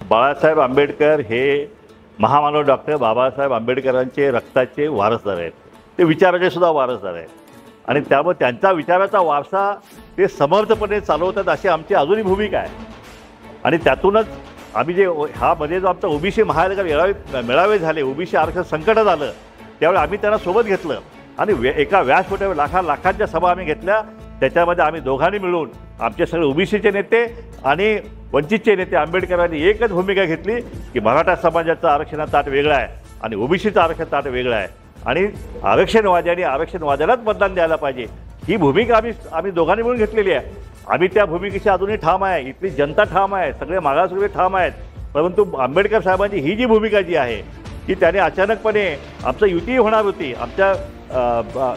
बाळासाहेब आंबेडकर हे महामानव डॉक्टर बाबासाहेब आंबेडकरांचे रक्ताचे वारसदार आहेत, ते विचाराचे सुद्धा वारसदार आहेत आणि त्यामुळे त्यांचा विचाराचा वारसा ते समर्थपणे चालवतात अशी आमची अजूनही भूमिका आहे. आणि त्यातूनच आम्ही जे मध्ये जो आमचा ओबीसी महानगर मेळावे झाले, ओबीसी आरक्षण संकटात आलं त्यावेळी आम्ही त्यांना सोबत घेतलं आणि एका व्यासपीठावर लाखांच्या सभा आम्ही घेतल्या. त्याच्यामध्ये आम्ही दोघांनी मिळून आमचे सगळे ओबीसीचे नेते आणि वंचितचे नेते आंबेडकरांनी एकच भूमिका घेतली की मराठा समाजाचं आरक्षणाचं ताट वेगळं आहे आणि ओबीसीचं आरक्षण ताट वेगळं आहे आणि आरक्षणवाद्यांनी आरक्षणवाद्यालाच मतदान द्यायला पाहिजे, ही भूमिका आम्ही दोघांनी मिळून घेतलेली आहे. आम्ही त्या भूमिकेशी अजूनही ठाम आहे, इथली जनता ठाम आहे, सगळे मागासवर्गीय ठाम आहेत. परंतु आंबेडकर साहेबांची ही जी भूमिका जी आहे की त्याने अचानकपणे आमचं युती होणार होती, आमच्या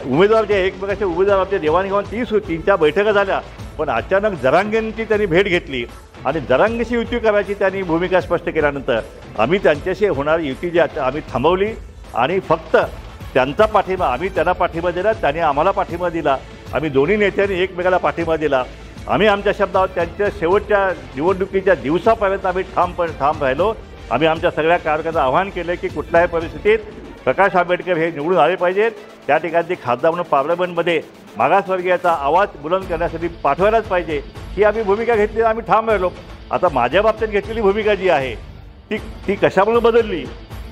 उमेदवार जे एकमेकाच्या उमेदवार आमच्या देवाणघेवाण 3च्या बैठका झाल्या, पण अचानक जरांगेंची त्यांनी भेट घेतली आणि जरांगेशी युती करायची त्यांनी भूमिका स्पष्ट केल्यानंतर आम्ही त्यांच्याशी होणारी युती जी आम्ही थांबवली आणि फक्त त्यांचा पाठिंबा, आम्ही त्यांना पाठिंबा दिला, त्यांनी आम्हाला पाठिंबा दिला. आम्ही दोन्ही नेत्यांनी एकमेकाला पाठिंबा दिला. आम्ही आमच्या शब्दावर त्यांच्या शेवटच्या निवडणुकीच्या दिवसापर्यंत आम्ही ठाम राहिलो. आम्ही आमच्या सगळ्या कार्यकर्त्यांना आवाहन केलं की कुठल्याही परिस्थितीत प्रकाश आंबेडकर हे निवडून आले पाहिजेत. त्या ठिकाणी खासदार म्हणून पार्लमेंटमध्ये मागासवर्गीयाचा आवाज बुलंद करण्यासाठी पाठवायलाच पाहिजे, ही आम्ही भूमिका घेतली. आम्ही ठाम राहिलो. आता माझ्या बाबतीत घेतलेली भूमिका जी आहे ती कशामुळे बदलली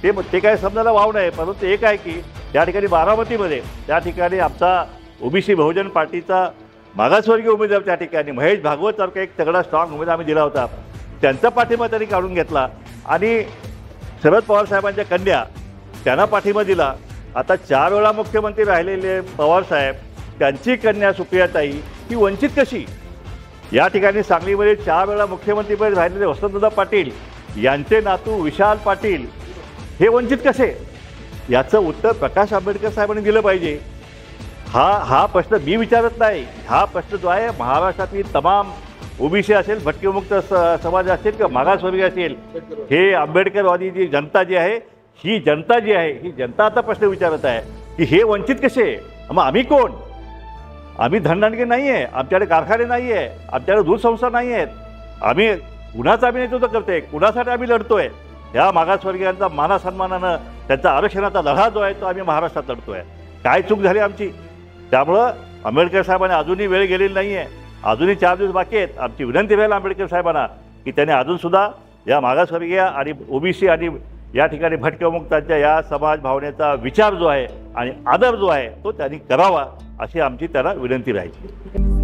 ते काय समजायला वाव नाही. परंतु एक आहे की त्या ठिकाणी बारामतीमध्ये त्या ठिकाणी आमचा ओबीसी बहुजन पार्टीचा मागासवर्गीय उमेदवार त्या ठिकाणी महेश भागवतसारखा एक तगडा स्ट्रॉंग उमेदवार आम्ही दिला होता. त्यांचा पाठिंबा त्यांनी काढून घेतला आणि शरद पवार साहेबांच्या कन्या त्यांना पाठिंबा दिला. आता 4 वेळा मुख्यमंत्री राहिलेले पवारसाहेब, त्यांची कन्या सुप्रियाताई ही वंचित कशी? या ठिकाणी सांगलीमध्ये 4 वेळा मुख्यमंत्रीपदी राहिलेले वसंतदादा पाटील यांचे नातू विशाल पाटील हे वंचित कसे? याचं उत्तर प्रकाश आंबेडकर साहेबांनी दिलं पाहिजे. हा प्रश्न मी विचारत नाही. हा प्रश्न जो आहे महाराष्ट्रातील तमाम ओबीसी असेल, भटकेमुक्त समाज असेल किंवा मागासवर्गीय असेल, हे आंबेडकरवादी जी जनता जी आहे ही जनता आता प्रश्न विचारत आहे की हे वंचित कसे? मग आम्ही कोण? आम्ही धनदानगे नाही आहे, आमच्याकडे कारखाने नाही आहे, आमच्याकडे दूध संस्था नाही आहेत. आम्ही कुणाचं आम्ही नेतृत्व करतोय, कुणासाठी आम्ही लढतोय? ह्या मागासवर्गीयांचा मानासन्मानानं त्यांचा आरक्षणाचा लढा जो आहे तो आम्ही महाराष्ट्रात लढतोय. काय चूक झाली आमची? त्यामुळं आंबेडकर साहेबांनी अजूनही वेळ गेलेली नाही आहे, अजूनही 4 दिवस बाकी आहेत. आमची विनंती राहील आंबेडकर साहेबांना की त्यांनी अजूनसुद्धा या मागासवर्गीय आणि ओबीसी आणि या ठिकाणी भटक्यामुक्तांच्या या समाज भावनेचा विचार जो आहे आणि आदर जो आहे तो त्यांनी करावा अशी आमची त्यांना विनंती राहील.